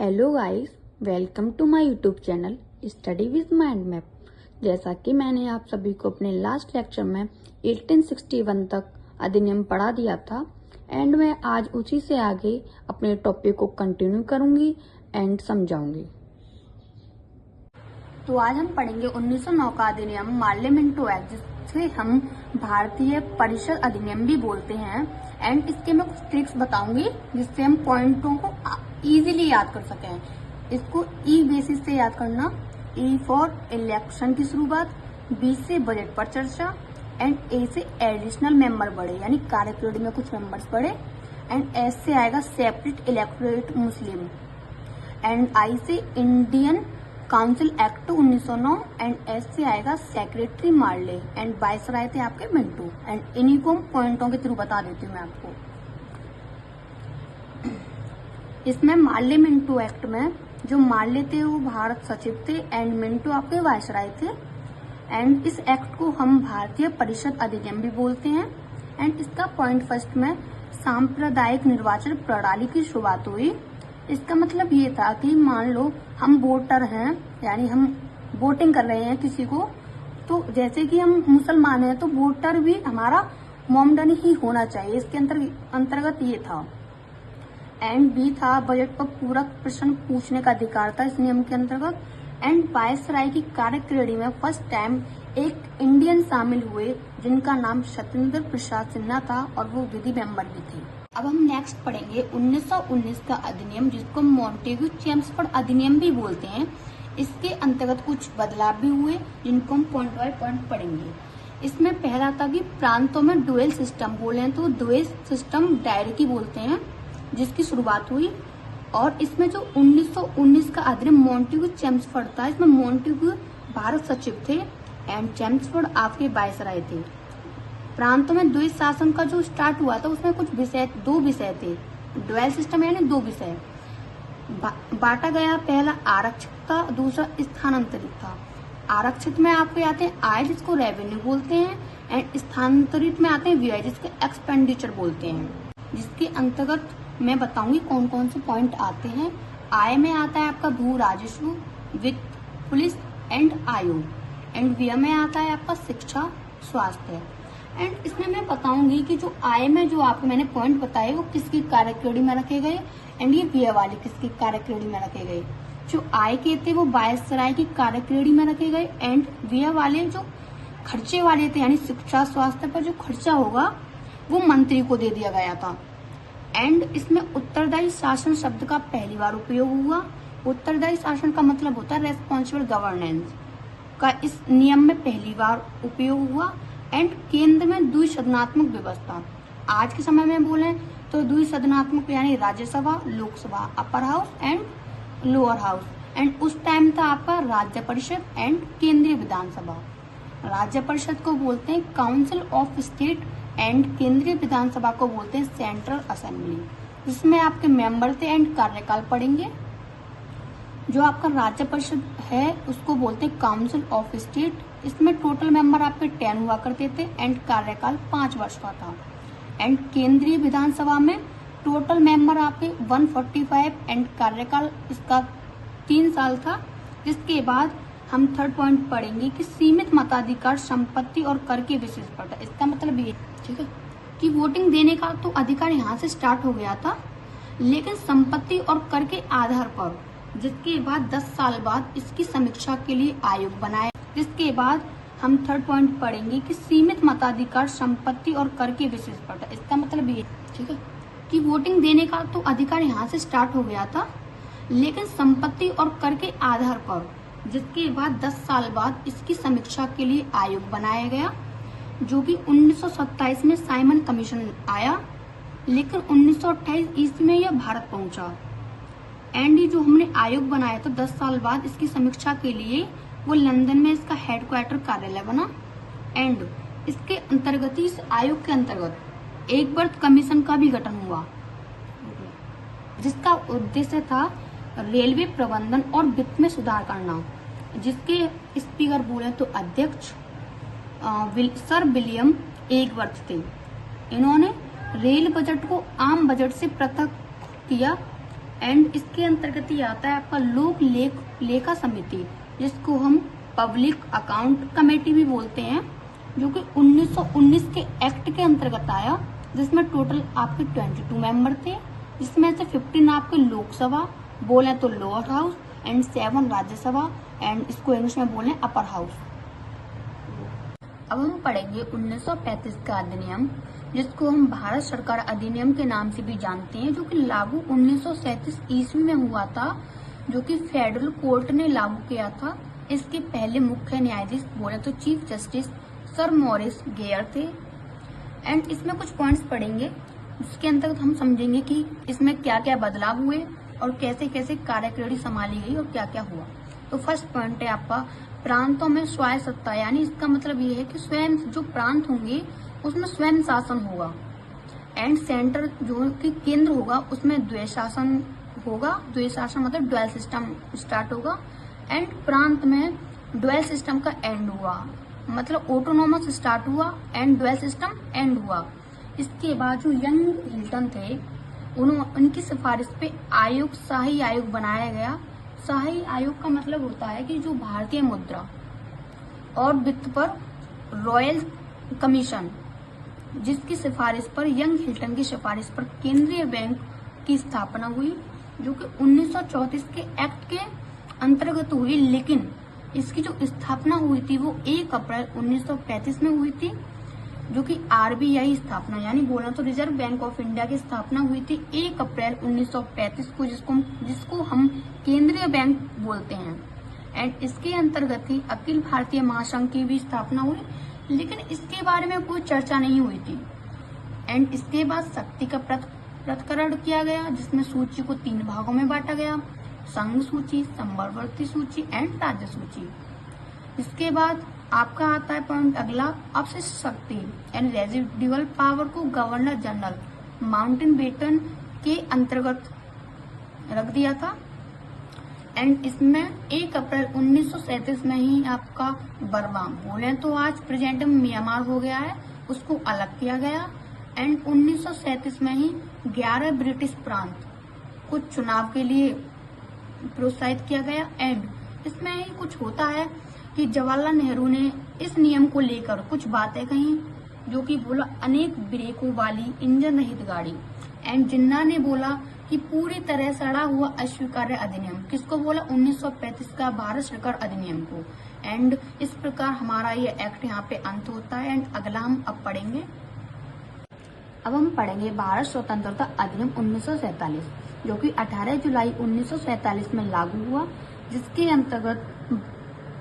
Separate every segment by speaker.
Speaker 1: Hello guys, welcome to my YouTube channel study with mind map. जैसा कि मैंने आप सभी को अपने लास्ट लेक्चर में 1861 तक अधिनियम पढ़ा दिया था एंड मैं आज उसी से आगे अपने टॉपिक को कंटिन्यू करूंगी एंड समझाऊंगी। तो आज हम पढ़ेंगे 1909 का अधिनियम पार्लियामेंटो एक्ट, जिसे हम भारतीय परिषद अधिनियम भी बोलते हैं। एंड इसके मैं कुछ ट्रिक्स बताऊंगी जिससे हम पॉइंटों को इजीली याद कर सकें। इसको ई बेसिस से याद करना। ई फॉर इलेक्शन की शुरुआत, बी से बजट पर चर्चा, एंड ए से एडिशनल मेंबर बढ़े यानी कार्यकारिणी में कुछ मेंबर्स बढ़े, एंड एस से आएगा separate electorate Muslim, and I से Indian council act 1909, and S से आएगा सेक्रेटरी मार्ले, एंड वायसराय थे आपके मिंटो। एंड इन्हीं को पॉइंटों के थ्रू बता देती हूँ मैं आपको। इसमें मार्ले मिंटो एक्ट में जो मार्ले थे वो भारत सचिव थे एंड मिंटो आपके वायसराय थे। एंड इस एक्ट को हम भारतीय परिषद अधिनियम भी बोलते हैं। एंड इसका पॉइंट फर्स्ट में सांप्रदायिक निर्वाचन प्रणाली की शुरुआत हुई। इसका मतलब ये था कि मान लो हम वोटर हैं यानी हम वोटिंग कर रहे हैं किसी को, तो जैसे कि हम मुसलमान हैं तो वोटर भी हमारा मोमडन ही होना चाहिए। इसके अंतर्गत ये था। एंड बी था बजट पर पूरक प्रश्न पूछने का अधिकार था इस नियम के अंतर्गत। एंड वायसराय की कार्यकारिणी में फर्स्ट टाइम एक इंडियन शामिल हुए जिनका नाम सत्येंद्र प्रसाद सिन्हा था और वो विधि मेंबर भी थे। अब हम नेक्स्ट पढ़ेंगे 1919 का अधिनियम, जिसको मॉन्टेग्यू चेम्सफोर्ड अधिनियम भी बोलते हैं। इसके अंतर्गत कुछ बदलाव भी हुए जिनको हम पॉइंट बाय पॉइंट पढ़ेंगे। इसमें पहला था कि प्रांतों में डुअल सिस्टम बोले तो डुअल सिस्टम डायरेक्टली बोलते हैं, जिसकी शुरुआत हुई। और इसमें जो 1919 का अधिनियम मॉन्टेग्यू चेम्सफोर्ड था, इसमें मॉन्टेग्यू भारत सचिव थे एंड चेम्सफोर्ड आपके वायसराय थे। प्रांतों में द्वैत शासन का जो स्टार्ट हुआ था उसमें कुछ दो विषय थे। डुअल सिस्टम यानी दो विषय बांटा गया। पहला आरक्षित था, दूसरा स्थानांतरित था। आरक्षित में आपके आते हैं आय, जिसको रेवेन्यू बोलते हैं, एंड स्थानांतरित में आते हैं व्यय, जिसको एक्सपेंडिचर बोलते हैं। जिसके अंतर्गत मैं बताऊंगी कौन कौन से पॉइंट आते हैं। आय में आता है आपका भू राजस्व, वित्त, पुलिस एंड आयोग, एंड व्यय में आता है आपका शिक्षा, स्वास्थ्य। एंड इसमें मैं बताऊंगी कि जो आय में जो आपको मैंने पॉइंट बताए वो किसकी कार्यकारिणी में रखे गए, एंड ये व्यय वाले किसकी कार्यकारिणी में रखे गए। जो आय के थे वो वायसराय की कार्यकारिणी में रखे गए, एंड व्यय वाले जो खर्चे वाले थे यानी शिक्षा स्वास्थ्य पर जो खर्चा होगा वो मंत्री को दे दिया गया था। एंड इसमें उत्तरदायी शासन शब्द का पहली बार उपयोग हुआ। उत्तरदायी शासन का मतलब होता है रेस्पॉन्सिबल गवर्नेंस का इस नियम में पहली बार उपयोग हुआ। एंड केंद्र में द्विसदनात्मक व्यवस्था, आज के समय में बोले तो द्विसदनात्मक यानी Rajya Sabha, Lok Sabha, upper house and lower house. And उस टाइम था आपका राज्य परिषद एंड केंद्रीय विधानसभा। राज्य परिषद को बोलते हैं काउंसिल ऑफ स्टेट एंड केंद्रीय विधानसभा को बोलते हैं सेंट्रल असेंबली। जिसमें आपके मेंबर थे एंड कार्यकाल पढ़ेंगे। जो आपका राज्य परिषद है उसको बोलते हैं काउंसिल ऑफ स्टेट। इसमें टोटल मेंबर आपके 10 हुआ करते थे एंड कार्यकाल 5 वर्ष का था। एंड केंद्रीय विधानसभा में टोटल मेंबर आपके 145 एंड कार्यकाल इसका 3 साल था। जिसके बाद हम थर्ड पॉइंट पढ़ेंगे कि सीमित मताधिकार संपत्ति और कर के विशेष पर। इसका मतलब ये ठीक है कि वोटिंग देने का तो अधिकार यहाँ से स्टार्ट हो गया था, लेकिन संपत्ति और कर के आधार पर, जिसके बाद 10 साल बाद इसकी समीक्षा के लिए आयोग बनाया। जिसके बाद हम थर्ड पॉइंट पढ़ेंगे कि सीमित मताधिकार संपत्ति और कर के विशेष पर। इसका मतलब ये ठीक है कि वोटिंग देने का तो अधिकार यहाँ से स्टार्ट हो गया था, लेकिन संपत्ति और कर के आधार पर, जिसके बाद 10 साल बाद इसकी समीक्षा के लिए आयोग बनाया गया, जो कि 1927 में साइमन कमीशन आया, लेकिन 1928 ईस्वी में यह भारत पहुंचा। एंड ये जो हमने आयोग बनाया था 10 साल बाद इसकी समीक्षा के लिए, वो लंदन में इसका हेडक्वार्टर कार्यालय बना। एंड इसके अंतर्गत इस आयोग के अंतर्गत एक बर्थ कमीशन का भी गठन हुआ, जिसका उद्देश्य था रेलवे प्रबंधन और वित्त में सुधार करना। जिसके स्पीकर बोले तो अध्यक्ष सर विलियम एकवर्थ थे। इन्होंने रेल बजट को आम बजट से पृथक किया एंड इसके अंतर्गत ही आता है आपका लोक लेखा समिति, जिसको हम पब्लिक अकाउंट कमेटी भी बोलते हैं, जो कि 1919 के एक्ट के अंतर्गत आया, जिसमें टोटल आपके 22 मेंबर थे, जिसमें से 15 आपके लोकसभा बोले तो lower house and 7 Rajya Sabha and इसको इंग्लिश में बोले अपर हाउस। अब हम पढ़ेंगे 1935 का अधिनियम, जिसको हम भारत सरकार अधिनियम के नाम से भी जानते हैं, जो कि लागू 1937 ईस्वी में हुआ था, जो कि फेडरल कोर्ट ने लागू किया था। इसके पहले मुख्य न्यायाधीश बोले तो chief justice sir Morris gear थे। एंड इसमें कुछ पॉइंट्स पढ़ेंगे, जिसके अंतर्गत हम समझेंगे कि इसमें क्या क्या बदलाव हुए और कैसे कैसे कार्यप्रणाली संभाली गई और क्या क्या हुआ। तो फर्स्ट पॉइंट है आपका प्रांतों में स्वायत्त सत्ता, यानी इसका मतलब ये है कि स्वयं जो प्रांत होंगे उसमें स्वयं शासन होगा। एंड सेंटर जो कि केंद्र होगा उसमें द्वैध शासन होगा। द्वैध शासन मतलब ड्वेल सिस्टम स्टार्ट होगा। एंड प्रांत में ड्वेल सिस्टम का एंड हुआ, मतलब ऑटोनोमस स्टार्ट हुआ एंड ड्वेल सिस्टम एंड हुआ। इसके बाद जो यंग हिल्टन थे उनकी सिफारिश पे आयोग शाही आयोग बनाया गया। शाही आयोग का मतलब होता है कि जो भारतीय मुद्रा और वित्त पर रॉयल कमीशन, जिसकी सिफारिश पर यंग हिल्टन की सिफारिश पर केंद्रीय बैंक की स्थापना हुई, जो कि 1934 के एक्ट के अंतर्गत हुई। लेकिन इसकी जो स्थापना हुई थी वो 1 अप्रैल 1935 में हुई थी, जो कि आरबीआई स्थापना यानी बोला तो रिजर्व बैंक ऑफ इंडिया की स्थापना हुई थी 1 अप्रैल 1935 को, जिसको हम केंद्रीय बैंक बोलते हैं। एंड इसके अंतर्गत ही अखिल भारतीय महासंघ की भी स्थापना हुई, लेकिन इसके बारे में कोई चर्चा नहीं हुई थी। एंड इसके बाद शक्ति का पृथक्करण किया गया, जिसमें सूची को 3 भागों में बांटा गया, संघ सूची, समवर्ती सूची एंड राज्य सूची। इसके बाद आपका आता है पॉइंट अगला, अवशिष्ट शक्ति एंड रेजिडुअल पावर को गवर्नर जनरल माउंटबेटन के अंतर्गत रख दिया था। एंड इसमें 1 अप्रैल 1937 में ही आपका बर्मा बोले तो आज प्रेजेंट में म्यांमार हो गया है, उसको अलग किया गया। एंड 1937 में ही 11 ब्रिटिश प्रांत को चुनाव के लिए प्रोत्साहित किया गया। एंड इसमें ही कुछ होता है कि जवाहरलाल नेहरू ने इस नियम को लेकर कुछ बातें कही, जो कि बोला अनेक ब्रेकों वाली इंजन रहित गाड़ी। एंड जिन्ना ने बोला कि पूरी तरह सड़ा हुआ अस्वीकार्य अधिनियम, किसको बोला 1935 का भारत सरकार अधिनियम को। एंड इस प्रकार हमारा ये एक्ट यहाँ पे अंत होता है। एंड अगला हम अब पढ़ेंगे, अब हम पढ़ेंगे भारत स्वतंत्रता अधिनियम 1947, जो कि 18 जुलाई 1947 में लागू हुआ, जिसके अंतर्गत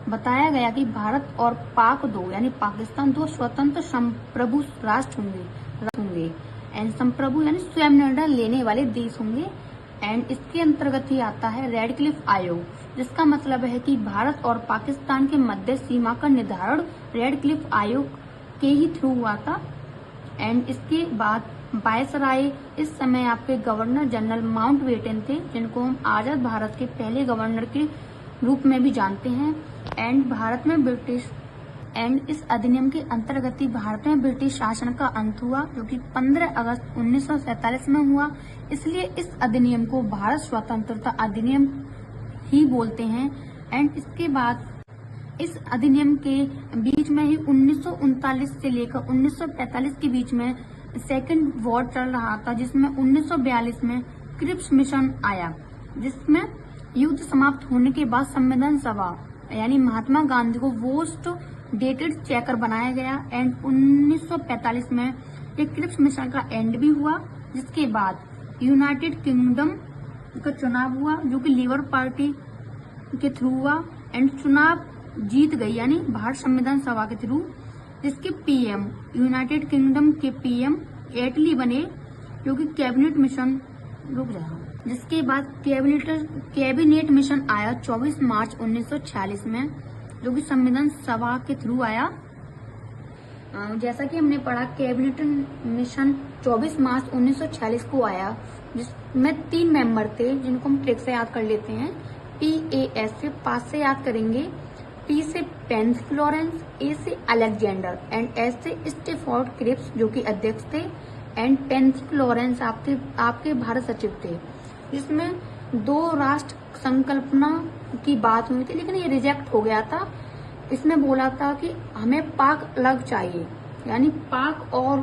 Speaker 1: बताया गया कि भारत और पाक 2 यानी पाकिस्तान 2 स्वतंत्र संप्रभु राष्ट्र होंगे। एंड संप्रभु यानी स्वयं निर्णय लेने वाले देश होंगे। एंड इसके अंतर्गत ही आता है रेडक्लिफ आयोग, जिसका मतलब है कि भारत और पाकिस्तान के मध्य सीमा का निर्धारण रेडक्लिफ आयोग के ही थ्रू हुआ था। एंड इसके बाद वायसराय इस समय आपके गवर्नर जनरल माउंटबेटन थे, जिनको हम आजाद भारत के पहले गवर्नर के रूप में भी जानते हैं। एंड भारत में ब्रिटिश एंड इस अधिनियम के अंतर्गत ही भारत में ब्रिटिश शासन का अंत हुआ, जो कि 15 अगस्त 1947 में हुआ। इसलिए इस अधिनियम को भारत स्वतंत्रता अधिनियम ही बोलते हैं। एंड इसके बाद इस अधिनियम के बीच में ही 1939 से लेकर 1945 के बीच में सेकेंड वॉर चल रहा था, जिसमें 1942 में क्रिप्स मिशन आया, जिसमें युद्ध समाप्त होने के बाद संविधान सभा यानी महात्मा गांधी को मोस्ट डेटेड चेकर बनाया गया। एंड 1945 में एक क्रिप्स मिशन का एंड भी हुआ, जिसके बाद यूनाइटेड किंगडम का चुनाव हुआ, जो कि लेबर पार्टी के थ्रू हुआ। एंड चुनाव जीत गई यानी भारत संविधान सभा के थ्रू, जिसके पीएम यूनाइटेड किंगडम के पीएम एटली बने, जो कि कैबिनेट मिशन जिसके बाद कैबिनेट मिशन आया 24 मार्च 1946 में, जो कि संविधान सभा के थ्रू आया। जैसा कि हमने पढ़ा कैबिनेट मिशन 24 मार्च 1946 को आया, जिसमें 3 मेंबर थे, जिनको हम ट्रिक से याद कर लेते हैं। PAS से 5 से याद करेंगे, P से पेंस फ्लोरेंस, A से अलेक्जेंडर एंड S से स्टेफोर्ड क्रिप्स, जो कि अध्यक्ष थे। एंड पेंस फ्लोरेंस आपके भारत सचिव थे, जिसमें दो राष्ट्र संकल्पना की बात हुई थी, लेकिन ये रिजेक्ट हो गया था। इसमें बोला था कि हमें पाक अलग चाहिए, यानी पाक और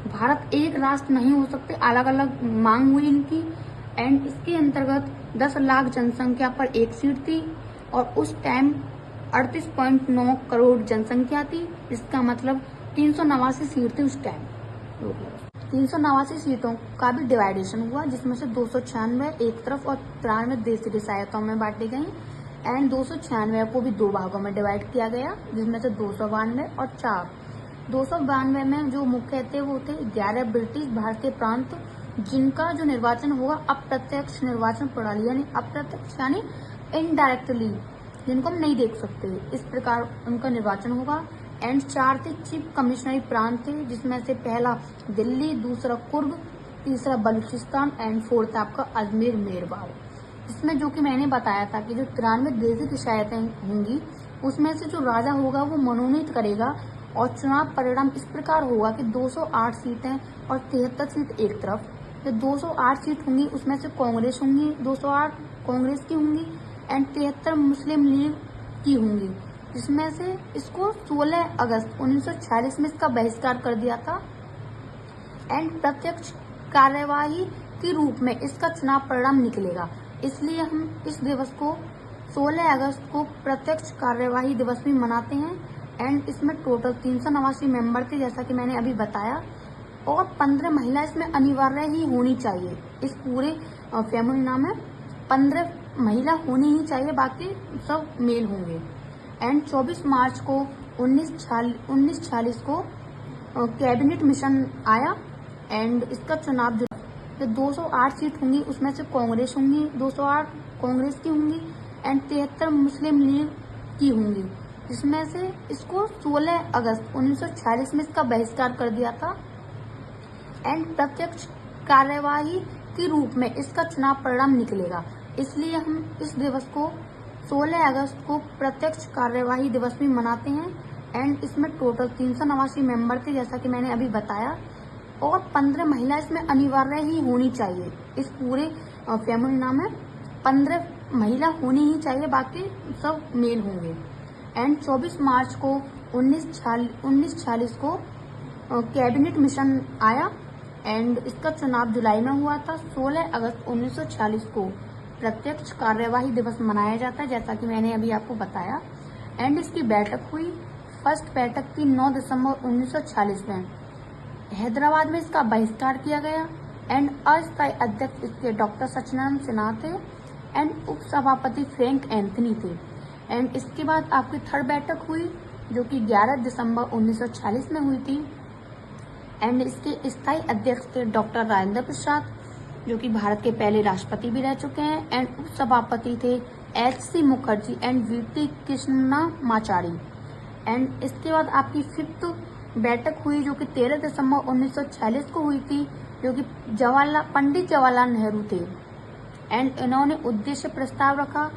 Speaker 1: भारत एक राष्ट्र नहीं हो सकते, अलग अलग मांग हुई इनकी। एंड इसके अंतर्गत 10 लाख जनसंख्या पर एक सीट थी और उस टाइम 38.9 करोड़ जनसंख्या थी। इसका मतलब 389 सीट थी उस टाइम। 389 सीटों का भी डिवाइडेशन हुआ, जिसमें से 296 एक तरफ और 93 देशी रियासतों में बांटी गई। एंड 296 को भी दो भागों में डिवाइड किया गया, जिसमें से 292 और 4। 292 में जो मुख्य थे वो थे 11 ब्रिटिश भारतीय प्रांत, जिनका जो निर्वाचन होगा अप्रत्यक्ष निर्वाचन प्रणाली, यानी अप्रत्यक्ष यानी इनडायरेक्टली, जिनको हम नहीं देख सकते, इस प्रकार उनका निर्वाचन होगा। एंड 4 थे चीफ कमिश्नरी प्रांत थे, जिसमें से पहला दिल्ली, दूसरा कुर्ग, तीसरा बलूचिस्तान एंड 4th आपका अजमेर मेरवाड़। इसमें जो कि मैंने बताया था कि जो 93 देशी रियासतें होंगी, उसमें से जो राजा होगा वो मनोनीत करेगा और चुनाव परिणाम इस प्रकार होगा कि 208 सीटें और 73 सीट एक तरफ। जो 208 सीट होंगी उसमें से कांग्रेस होंगी, 208 कांग्रेस की होंगी एंड 73 मुस्लिम लीग की होंगी, जिसमें से इसको 16 अगस्त 1946 में इसका बहिष्कार कर दिया था। एंड प्रत्यक्ष कार्यवाही के रूप में इसका चुनाव परिणाम निकलेगा, इसलिए हम इस दिवस को 16 अगस्त को प्रत्यक्ष कार्यवाही दिवस भी मनाते हैं। एंड इसमें टोटल 389 मेंबर थे, जैसा कि मैंने अभी बताया, और 15 महिला इसमें अनिवार्य ही होनी चाहिए। इस पूरे फैमिली नाम है 15 महिला होनी ही चाहिए, बाकी सब मेल होंगे। एंड 24 मार्च को 1946 को कैबिनेट मिशन आया एंड इसका चुनाव जो 208 सीट होंगी उसमें से कांग्रेस होंगी, 208 कांग्रेस की होंगी एंड 73 मुस्लिम लीग की होंगी, जिसमें से इसको 16 अगस्त 1946 में इसका बहिष्कार कर दिया था। एंड प्रत्यक्ष कार्यवाही के रूप में इसका चुनाव परिणाम निकलेगा, इसलिए हम इस दिवस को 16 अगस्त को प्रत्यक्ष कार्यवाही दिवस भी मनाते हैं। एंड इसमें टोटल 389 मेंबर थे, जैसा कि मैंने अभी बताया, और 15 महिला इसमें अनिवार्य ही होनी चाहिए। इस पूरे फैमिली नाम है 15 महिला होनी ही चाहिए, बाकी सब मेल होंगे। एंड 24 मार्च को 1946 को कैबिनेट मिशन आया एंड इसका चुनाव जुलाई में हुआ था। 16 अगस्त 1946 को प्रत्यक्ष कार्यवाही दिवस मनाया जाता है, जैसा कि मैंने अभी आपको बताया। एंड इसकी बैठक हुई, फर्स्ट बैठक थी 9 दिसंबर 1946 में। हैदराबाद में इसका बहिष्कार किया गया। एंड अस्थायी अध्यक्ष इसके डॉक्टर सच्चिदानंद सिन्हा थे एंड उप सभापति फ्रैंक एंथनी थे। एंड इसके बाद आपकी थर्ड बैठक हुई, जो कि 11 दिसंबर 1946 में हुई थी। एंड इसके स्थायी अध्यक्ष थे डॉक्टर राजेंद्र प्रसाद, जो कि भारत के पहले राष्ट्रपति भी रह चुके हैं। एंड उप सभापति थे HC Mukherjee and VT Krishnamachari. And इसके बाद आपकी फिफ्थ बैठक हुई, जो कि 13 दिसंबर 1946 को हुई थी, जो कि पंडित जवाहरलाल नेहरू थे। एंड इन्होंने उद्देश्य प्रस्ताव रखा।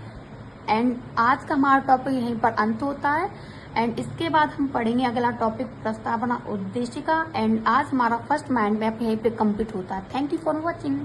Speaker 1: एंड आज का हमारा टॉपिक यहीं पर अंत होता है। एंड इसके बाद हम पढ़ेंगे अगला टॉपिक प्रस्तावना उद्देश्य का। एंड आज हमारा फर्स्ट माइंड मैप यहीं पे कंप्लीट होता है। Thank you for watching.